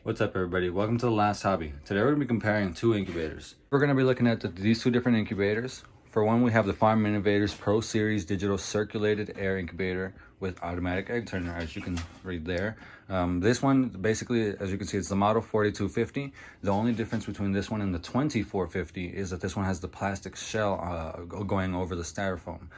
What's up, everybody? Welcome to The Last Hobby. Today we're going to be comparing two incubators. We're going to be looking at these two different incubators. For one, we have the Farm Innovators Pro Series Digital Circulated Air Incubator with automatic egg turner, as you can read there. This one, basically, as you can see, it's the model 4250. The only difference between this one and the 2450 is that this one has the plastic shell going over the styrofoam,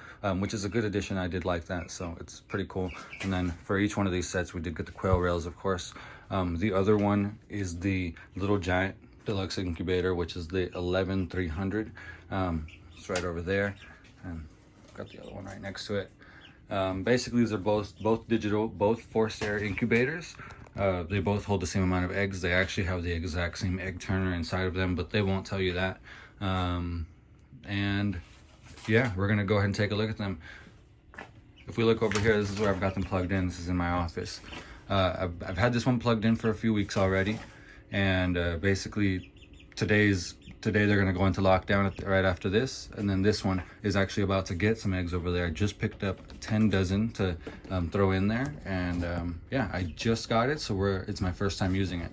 which is a good addition. I did like that, so it's pretty cool. And then for each one of these sets, we did get the quail rails, of course. The other one is the Little Giant Deluxe Incubator, which is the 11300. It's right over there, and got the other one right next to it. Basically, these are both digital, both forced air incubators. They both hold the same amount of eggs. They actually have the exact same egg turner inside of them, but they won't tell you that. And yeah, we're gonna go ahead and take a look at them. If we look over here, this is where I've got them plugged in. This is in my office. I've had this one plugged in for a few weeks already, and basically today they're going to go into lockdown right after this, and then this one is actually about to get some eggs over there. I just picked up 10 dozen to throw in there, and yeah, I just got it, so it's my first time using it.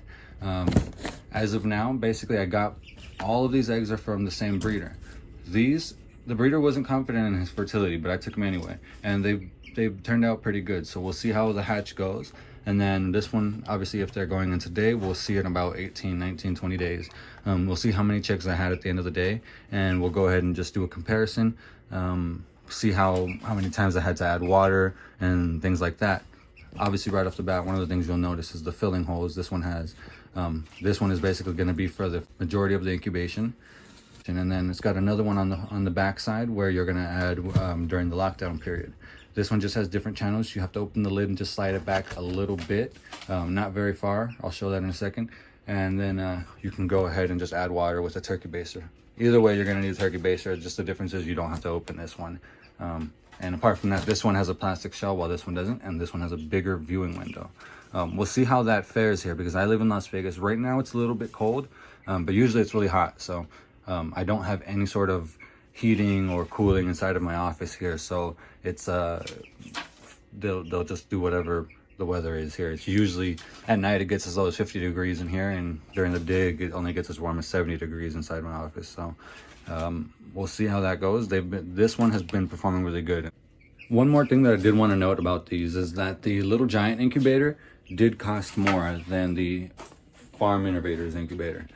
As of now, basically I got all of these eggs are from the same breeder. The breeder wasn't confident in his fertility, but I took them anyway, and they've turned out pretty good. So we'll see how the hatch goes. And then this one, obviously, if they're going in today, we'll see in about 18, 19, 20 days. We'll see how many chicks I had at the end of the day, and we'll go ahead and just do a comparison, see how many times I had to add water and things like that. Obviously, right off the bat, one of the things you'll notice is the filling holes this one has. This one is basically going to be for the majority of the incubation. And then it's got another one on the back side where you're going to add during the lockdown period. This one just has different channels. You have to open the lid and just slide it back a little bit, not very far. I'll show that in a second. And then you can go ahead and just add water with a turkey baster. Either way, you're going to need a turkey baster. Just the difference is you don't have to open this one. And apart from that, this one has a plastic shell while this one doesn't, and this one has a bigger viewing window. We'll see how that fares here, because I live in Las Vegas. Right now it's a little bit cold, but usually it's really hot. So I don't have any sort of heating or cooling inside of my office here, so it's they'll just do whatever the weather is here. It's usually at night it gets as low as 50 degrees in here, and during the day it only gets as warm as 70 degrees inside my office. So we'll see how that goes. This one has been performing really good. One more thing that I did want to note about these is that the Little Giant incubator did cost more than the Farm Innovators incubator.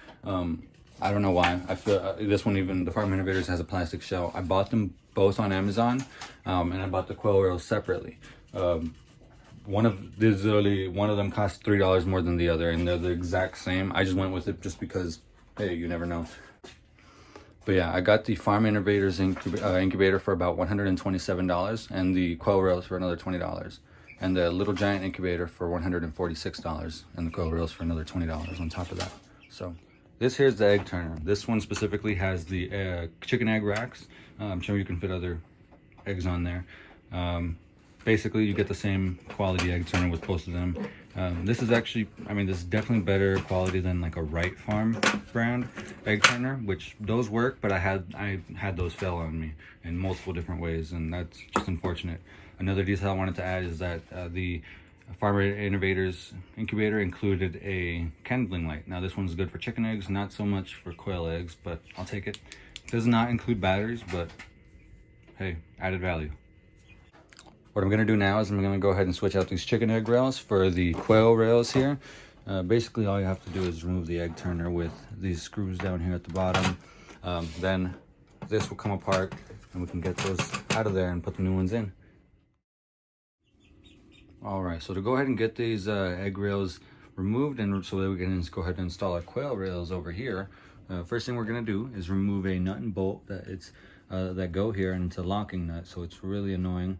I don't know why. I feel this one, even the Farm Innovators, has a plastic shell. I bought them both on Amazon, and I bought the quail rails separately. One of them cost $3 more than the other, and they're the exact same. I just went with it just because, hey, you never know. But yeah, I got the Farm Innovators incubator for about $127, and the quail rails for another $20, and the Little Giant incubator for $146, and the quail rails for another $20 on top of that. So this here's the egg turner. This one specifically has the chicken egg racks. I'm sure you can fit other eggs on there. Basically, you get the same quality egg turner with both of them. This is actually, this is definitely better quality than like a Wright Farm brand egg turner, which those work, but I had those fail on me in multiple different ways, and that's just unfortunate. Another detail I wanted to add is that the Farmer Innovators incubator included a kindling light. Now this one's good for chicken eggs, not so much for quail eggs, but I'll take it. It does not include batteries, but hey, added value. What I'm gonna do now is I'm gonna go ahead and switch out these chicken egg rails for the quail rails here. Basically all you have to do is remove the egg turner with these screws down here at the bottom. Then this will come apart and we can get those out of there and put the new ones in. All right, so to go ahead and get these egg rails removed, and so that we can go ahead and install our quail rails over here, first thing we're gonna do is remove a nut and bolt that go here, and it's a locking nut, so it's really annoying.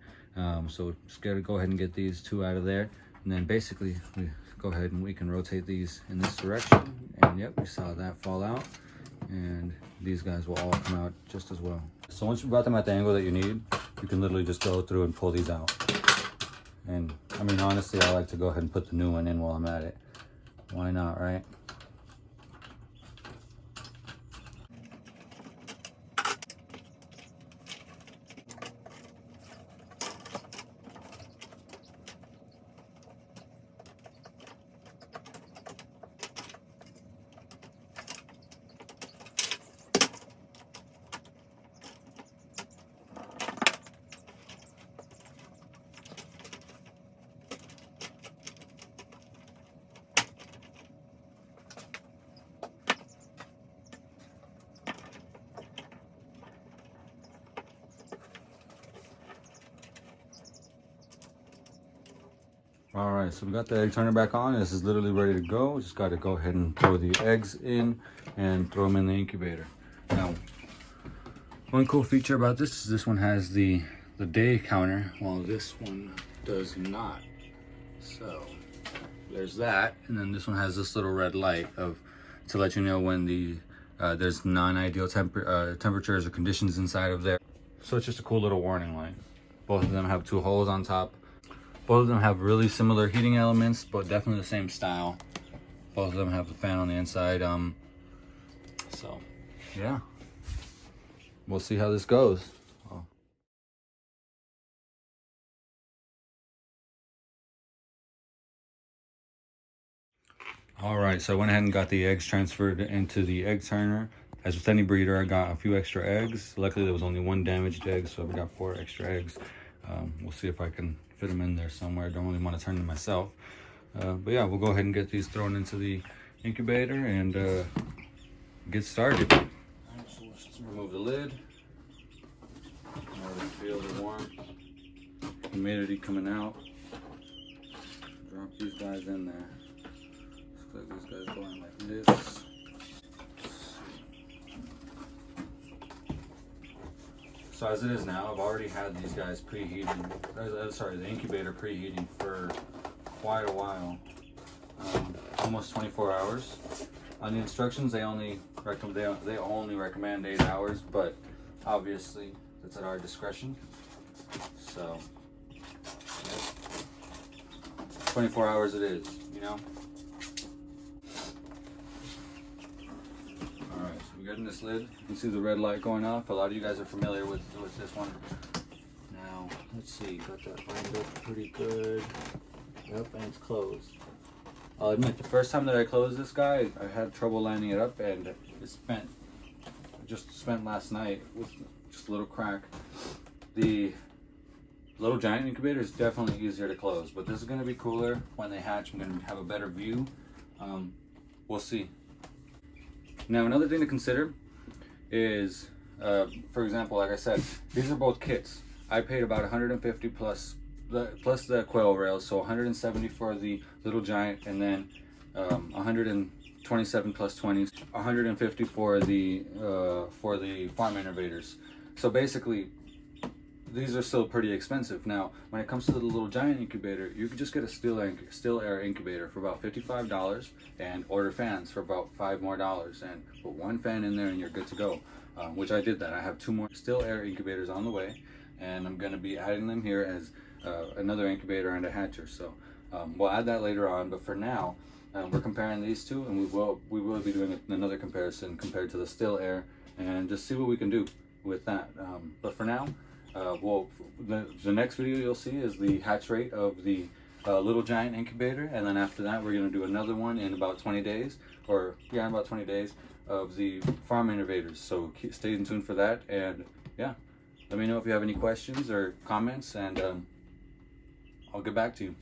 So just gotta go ahead and get these two out of there, and then basically we go ahead and we can rotate these in this direction, and yep, we saw that fall out, and these guys will all come out just as well. So once you've got them at the angle that you need, you can literally just go through and pull these out. And honestly, I like to go ahead and put the new one in while I'm at it. Why not, right? All right, so we got the egg turner back on. This is literally ready to go. Just got to go ahead and throw the eggs in and throw them in the incubator. Now, one cool feature about this is this one has the day counter, while this one does not. So there's that, and then this one has this little red light to let you know when there's non-ideal temperatures or conditions inside of there. So it's just a cool little warning light. Both of them have 2 holes on top. Both of them have really similar heating elements, but definitely the same style. Both of them have a fan on the inside. So yeah, we'll see how this goes. Oh. All right, so I went ahead and got the eggs transferred into the egg turner. As with any breeder, I got a few extra eggs. Luckily, there was only 1 damaged egg, so I've got 4 extra eggs. We'll see if I can fit them in there somewhere. I don't really want to turn them myself. But yeah, we'll go ahead and get these thrown into the incubator and get started. All right, so let's remove the lid. Already feel the warmth, humidity coming out. Drop these guys in there. Looks like these guys going like this. So as it is now, I've already had these guys preheating, the incubator preheating for quite a while, almost 24 hours. On the instructions, they only recommend 8 hours, but obviously that's at our discretion. So, yeah. 24 hours it is, you know? Getting this lid, you can see the red light going off. A lot of you guys are familiar with this one. Now, let's see, got that lined up pretty good. Yep, and it's closed. I'll admit, the first time that I closed this guy, I had trouble lining it up, and it just spent last night with just a little crack. The little giant incubator is definitely easier to close, but this is going to be cooler. When they hatch, I'm going to have a better view. We'll see. Now, another thing to consider is, for example, like I said, these are both kits. I paid about 150 plus the quail rails, so 170 for the little giant, and then 127 plus 20s, 150 for the farm innovators. So basically, these are still pretty expensive. Now, when it comes to the little giant incubator, you can just get a still air incubator for about $55 and order fans for about $5 more, and put 1 fan in there and you're good to go. Which I did that. I have 2 more still air incubators on the way, and I'm going to be adding them here as another incubator and a hatcher. So we'll add that later on, but for now, we're comparing these two, and we will be doing another comparison compared to the still air, and just see what we can do with that. But for now, the next video you'll see is the hatch rate of the little giant incubator, and then after that we're going to do another one in about 20 days, in about 20 days of the farm innovators. So stay tuned for that, and yeah, let me know if you have any questions or comments, and I'll get back to you.